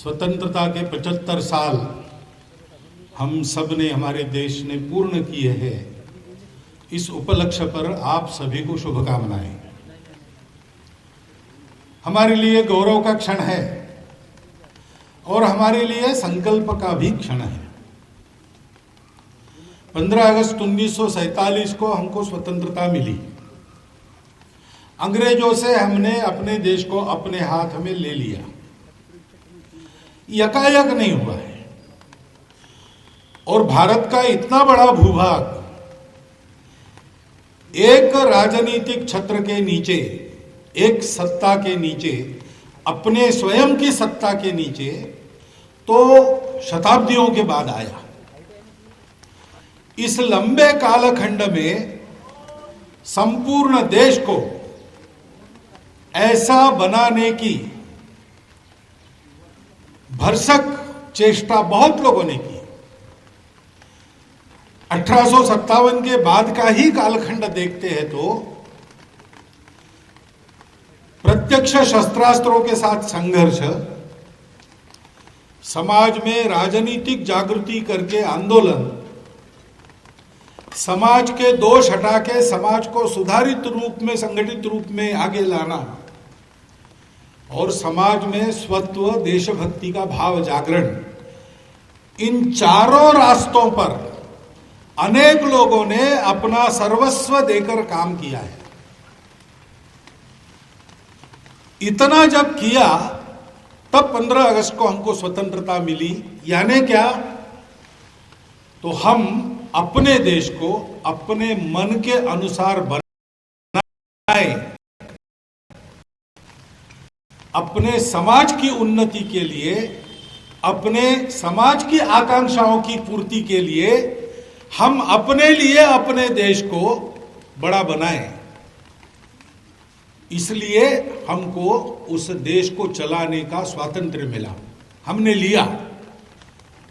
स्वतंत्रता के 75 साल हम सब ने, हमारे देश ने पूर्ण किए हैं। इस उपलक्ष्य पर आप सभी को शुभकामनाएं। हमारे लिए गौरव का क्षण है और हमारे लिए संकल्प का भी क्षण है। 15 अगस्त 1947 को हमको स्वतंत्रता मिली। अंग्रेजों से हमने अपने देश को अपने हाथ में ले लिया। यकायक नहीं हुआ है। और भारत का इतना बड़ा भूभाग एक राजनीतिक छत्र के नीचे, एक सत्ता के नीचे, अपने स्वयं की सत्ता के नीचे तो शताब्दियों के बाद आया। इस लंबे कालखंड में संपूर्ण देश को ऐसा बनाने की भरसक चेष्टा बहुत लोगों ने की। 1857 के बाद का ही कालखंड देखते हैं तो प्रत्यक्ष शस्त्रास्त्रों के साथ संघर्ष, समाज में राजनीतिक जागृति करके आंदोलन, समाज के दोष हटा के समाज को सुधारित रूप में, संगठित रूप में आगे लाना और समाज में स्वत्व, देशभक्ति का भाव जागरण, इन चारों रास्तों पर अनेक लोगों ने अपना सर्वस्व देकर काम किया है। इतना जब किया तब 15 अगस्त को हमको स्वतंत्रता मिली। यानी क्या? तो हम अपने देश को अपने मन के अनुसार बनाए, अपने समाज की उन्नति के लिए, अपने समाज की आकांक्षाओं की पूर्ति के लिए हम अपने लिए अपने देश को बड़ा बनाएं। इसलिए हमको उस देश को चलाने का स्वातंत्र्य मिला, हमने लिया।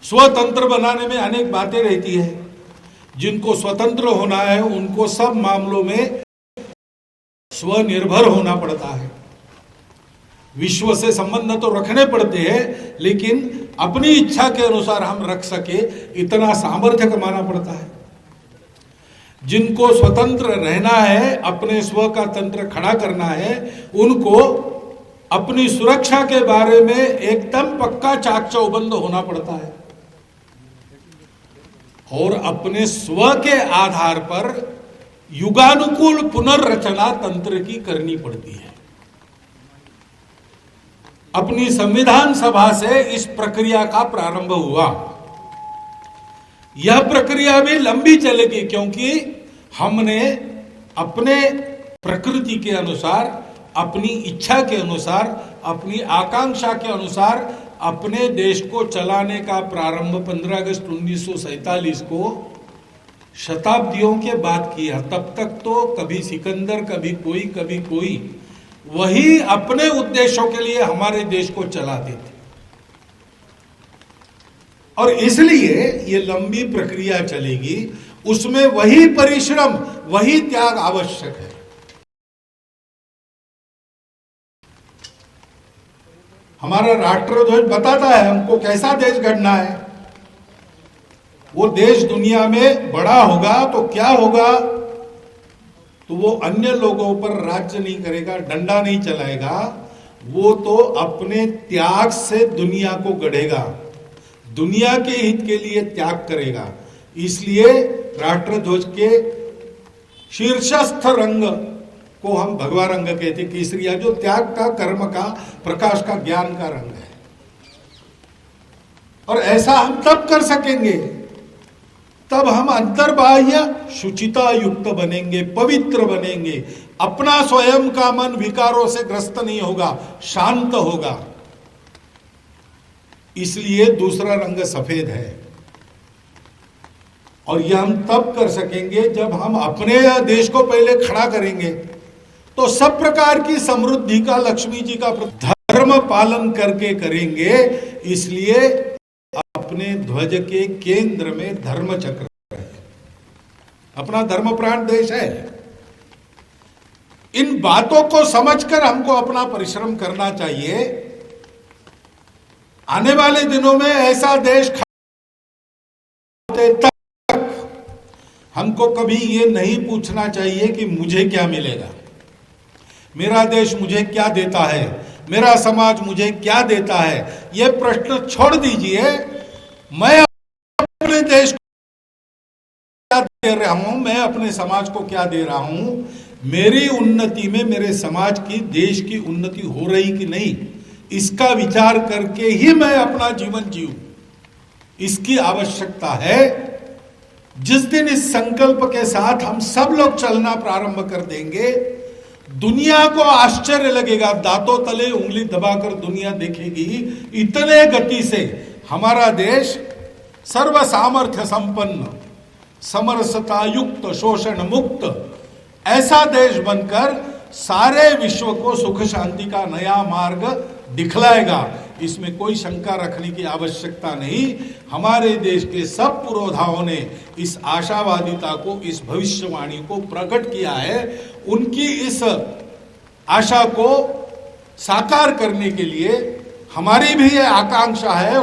स्वतंत्र बनाने में अनेक बातें रहती है। जिनको स्वतंत्र होना है उनको सब मामलों में स्वनिर्भर होना पड़ता है। विश्व से संबंध तो रखने पड़ते हैं, लेकिन अपनी इच्छा के अनुसार हम रख सके इतना सामर्थ्य कमाना पड़ता है। जिनको स्वतंत्र रहना है, अपने स्व का तंत्र खड़ा करना है, उनको अपनी सुरक्षा के बारे में एकदम पक्का चाक चौबंद होना पड़ता है और अपने स्व के आधार पर युगानुकूल पुनर्रचना तंत्र की करनी पड़ती है। अपनी संविधान सभा से इस प्रक्रिया का प्रारंभ हुआ। यह प्रक्रिया भी लंबी चलेगी, क्योंकि हमने अपने प्रकृति के अनुसार, अपनी इच्छा के अनुसार, अपनी आकांक्षा के अनुसार अपने देश को चलाने का प्रारंभ 15 अगस्त 1947 को शताब्दियों के बाद किया। तब तक तो कभी सिकंदर, कभी कोई वही अपने उद्देश्यों के लिए हमारे देश को चलाते थे। और इसलिए ये लंबी प्रक्रिया चलेगी। उसमें वही परिश्रम, वही त्याग आवश्यक है। हमारा राष्ट्रध्वज बताता है हमको कैसा देश गढ़ना है। वो देश दुनिया में बड़ा होगा तो क्या होगा? तो वो अन्य लोगों पर राज्य नहीं करेगा, डंडा नहीं चलाएगा। वो तो अपने त्याग से दुनिया को गढ़ेगा, दुनिया के हित के लिए त्याग करेगा। इसलिए राष्ट्रध्वज के शीर्षस्थ रंग को हम भगवा रंग कहते, केसरिया, जो त्याग का, कर्म का, प्रकाश का, ज्ञान का रंग है। और ऐसा हम तब कर सकेंगे तब हम अंतर्बाह्य शुचिता युक्त बनेंगे, पवित्र बनेंगे। अपना स्वयं का मन विकारों से ग्रस्त नहीं होगा, शांत होगा। इसलिए दूसरा रंग सफेद है। और यह हम तब कर सकेंगे जब हम अपने देश को पहले खड़ा करेंगे। तो सब प्रकार की समृद्धि का, लक्ष्मी जी का धर्म पालन करके करेंगे। इसलिए अपने ध्वज के केंद्र में धर्म चक्र है, अपना धर्म प्राण देश है। इन बातों को समझकर हमको अपना परिश्रम करना चाहिए आने वाले दिनों में ऐसा देश तक हमको कभी ये नहीं पूछना चाहिए कि मुझे क्या मिलेगा, मेरा देश मुझे क्या देता है, मेरा समाज मुझे क्या देता है। ये प्रश्न छोड़ दीजिए, मैं अपने देश को क्या दे रहा हूं, मैं अपने समाज को क्या दे रहा हूं, मेरी उन्नति में मेरे समाज की, देश की उन्नति हो रही कि नहीं, इसका विचार करके ही मैं अपना जीवन जीऊं, इसकी आवश्यकता है। जिस दिन इस संकल्प के साथ हम सब लोग चलना प्रारंभ कर देंगे, दुनिया को आश्चर्य लगेगा, दांतों तले उंगली दबाकर दुनिया देखेगी, इतने गति से हमारा देश सर्व सामर्थ्य संपन्न, समरसता युक्त, शोषण मुक्त ऐसा देश बनकर सारे विश्व को सुख शांति का नया मार्ग दिखलाएगा। इसमें कोई शंका रखने की आवश्यकता नहीं। हमारे देश के सब पुरोधाओं ने इस आशावादिता को, इस भविष्यवाणी को प्रकट किया है। उनकी इस आशा को साकार करने के लिए हमारी भी ये आकांक्षा है।